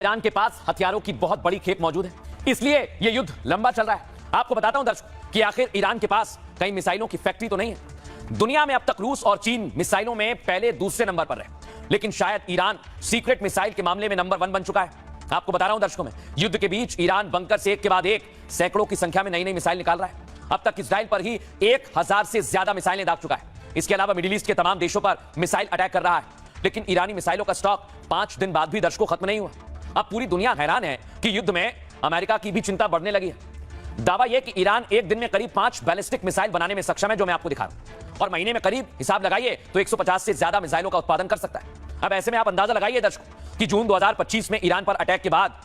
Iran के पास हथियारों की बहुत बड़ी खेप मौजूद है, इसलिए यह युद्ध लंबा चल रहा है। आपको बताता हूं दर्शकों कि आखिर ईरान के पास कई मिसाइलों की फैक्ट्री तो नहीं है। दुनिया में अब तक रूस और चीन मिसाइलों में पहले दूसरे नंबर पर रहे, लेकिन शायद ईरान सीक्रेट मिसाइल के मामले में नंबर 1 बन चुका है। आपको बता रहा हूं दर्शकों में, युद्ध के बीच ईरान बंकर से एक के बाद एक सैकड़ों की संख्या में नई नई मिसाइल निकाल रहा है। अब तक इजराइल पर ही 1000 से ज्यादा मिसाइलें दाग चुका है। इसके अलावा मिडिल ईस्ट के तमाम देशों पर मिसाइल अटैक कर रहा है, लेकिन ईरानी मिसाइलों का स्टॉक 5 दिन बाद भी दर्शकों खत्म नहीं हुआ। अब पूरी दुनिया हैरान है कि युद्ध में अमेरिका की भी चिंता बढ़ने लगी है। दावा यह कि ईरान एक दिन में करीब 5 बैलिस्टिक मिसाइल बनाने में सक्षम है, जो मैं आपको दिखा रहा हूं, और महीने में करीब हिसाब लगाइए तो 150 से ज्यादा मिसाइलों का उत्पादन कर सकता है। अब ऐसे में आप अंदाजा लगाइए दर्शकों कि जून 2025 में ईरान पर अटैक के बाद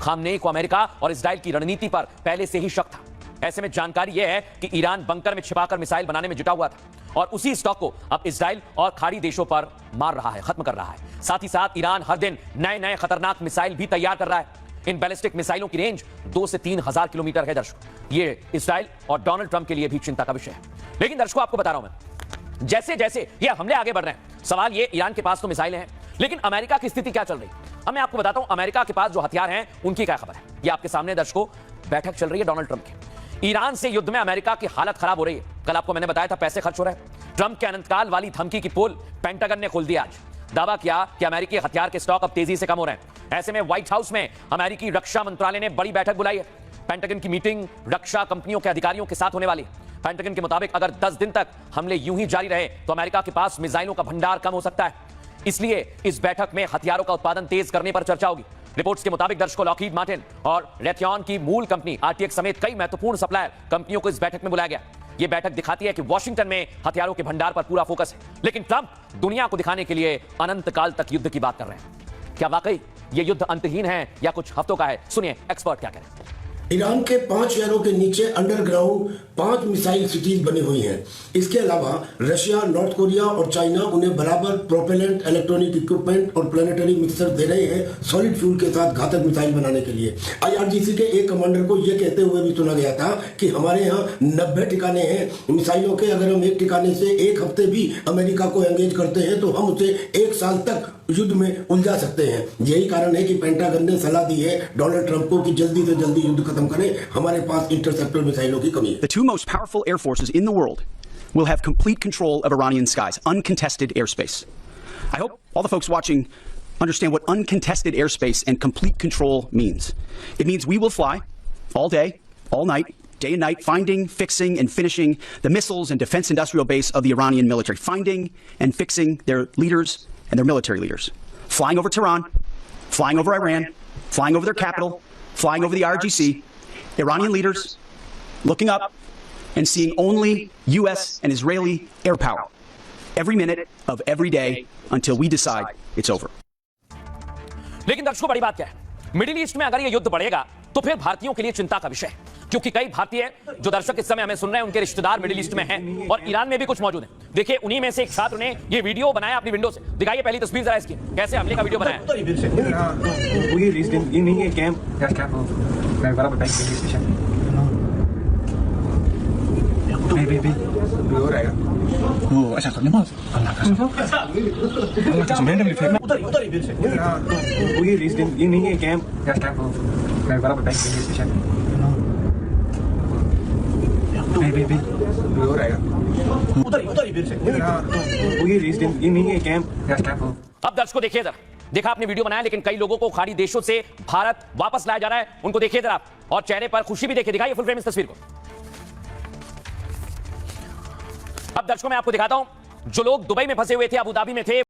खामनेई को अमेरिका और इजराइल की रणनीति पर पहले से ही शक था। ऐसे में जानकारी यह है कि ईरान बंकर में छिपाकर मिसाइल बनाने में जुटा हुआ था और उसी स्टॉक को अब इजराइल और खाड़ी देशों पर मार रहा है, खत्म कर रहा है। साथ ही साथ ईरान हर दिन नए नए खतरनाक मिसाइल भी तैयार कर रहा है। इन बैलिस्टिक मिसाइलों की रेंज 2 से 3 हजार किलोमीटर है दर्शकों। ये इजराइल और डोनाल्ड ट्रंप के लिए भी चिंता का विषय है। लेकिन दर्शकों, आपको बता रहा हूं मैं, जैसे जैसे ये हमले आगे बढ़ रहे हैं, सवाल ये, ईरान के पास तो मिसाइलें हैं, लेकिन अमेरिका की स्थिति क्या चल रही है? अब मैं आपको बताता हूं अमेरिका के पास जो हथियार हैं उनकी क्या खबर है। ये आपके सामने दर्शकों बैठक चल रही है डोनाल्ड ट्रंप की। ईरान से युद्ध में अमेरिका की हालत खराब हो रही है। कल आपको मैंने बताया था पैसे खर्च हो रहे हैं। ट्रंप के अनंतकाल वाली धमकी की पोल पेंटागन ने खोल दिया। आज दावा किया कि अमेरिकी हथियार के स्टॉक अब तेजी से कम हो रहे हैं। ऐसे में व्हाइट हाउस में अमेरिकी रक्षा मंत्रालय ने बड़ी बैठक बुलाई है। पेंटागन की मीटिंग रक्षा कंपनियों के अधिकारियों के साथ होने वाली है। पेंटागन के मुताबिक अगर 10 दिन तक हमले यूं ही जारी रहे तो अमेरिका के पास मिसाइलों का भंडार कम हो सकता है। इसलिए इस बैठक में हथियारों का उत्पादन तेज करने पर चर्चा होगी। रिपोर्ट्स के मुताबिक दर्शकों, लॉकहीड मार्टिन और रेथयॉन की मूल कंपनी आरटीएक्स समेत कई महत्वपूर्ण सप्लायर कंपनियों को इस बैठक में बुलाया गया। यह बैठक दिखाती है कि वॉशिंगटन में हथियारों के भंडार पर पूरा फोकस है, लेकिन ट्रंप दुनिया को दिखाने के लिए अनंत काल तक युद्ध की बात कर रहे हैं। क्या वाकई यह युद्ध अंतहीन है या कुछ हफ्तों का है? सुनिए एक्सपर्ट क्या कह रहे हैं। ईरान के 5 शहरों के नीचे अंडरग्राउंड 5 मिसाइल सिटीज बनी हुई हैं। इसके अलावा रशिया, नॉर्थ कोरिया और चाइना उन्हें बराबर प्रोपेलेंट, इलेक्ट्रॉनिक इक्विपमेंट और प्लानिटरी मिक्सर दे रहे हैं सॉलिड फ्यूल के साथ घातक मिसाइल बनाने के लिए। आईआरजीसी के एक कमांडर को यह कहते हुए भी सुना गया था कि हमारे यहाँ 90 ठिकाने हैं मिसाइलों के। अगर हम एक ठिकाने से एक हफ्ते भी अमेरिका को एंगेज करते हैं तो हम उसे 1 साल तक युद्ध में उलझा सकते हैं। यही कारण है कि पेंटागन ने सलाह दी है डोनाल्ड ट्रंप को कि जल्दी से जल्दी युद्ध खत्म करें, हमारे पास इंटरसेप्टर मिसाइलों की कमी है। The two most powerful air forces in the world will have complete control of Iranian skies, uncontested airspace. I hope all the folks watching understand what uncontested airspace and complete control means. It means we will fly all day, all night, day and night, finding, fixing, and finishing the missiles and defense industrial base of the Iranian military, finding and fixing their leaders and their military leaders, flying over Tehran, flying over Iran, flying over their capital, flying over the IRGC, Iranian leaders looking up and seeing only US and Israeli air power every minute of every day until we decide it's over. लेकिन दर्शकों, बड़ी बात क्या है, middle east में अगर यह युद्ध बढ़ेगा तो फिर भारतीयों के लिए चिंता का विषय है, क्योंकि कई भारतीय जो दर्शक इस समय हमें सुन रहे हैं उनके रिश्तेदार मिडिल ईस्ट में हैं और ईरान में भी कुछ मौजूद हैं। देखिए, उन्हीं में से एक छात्र ने ये वीडियो बनाया अपनी विंडो से। दिखाइए पहली तस्वीर जरा इसकी, कैसे हमले का वीडियो बनाया अब दर्शकों देखिए जरा, देखा आपने वीडियो बनाया, लेकिन कई लोगों को खाड़ी देशों से भारत वापस लाया जा रहा है। उनको देखिए जरा आप, और चेहरे पर खुशी भी देखिए। दिखाइए फुल फ्रेम इस तस्वीर को। अब दर्शकों, मैं आपको दिखाता हूं, जो लोग दुबई में फंसे हुए थे, अबू धाबी में थे,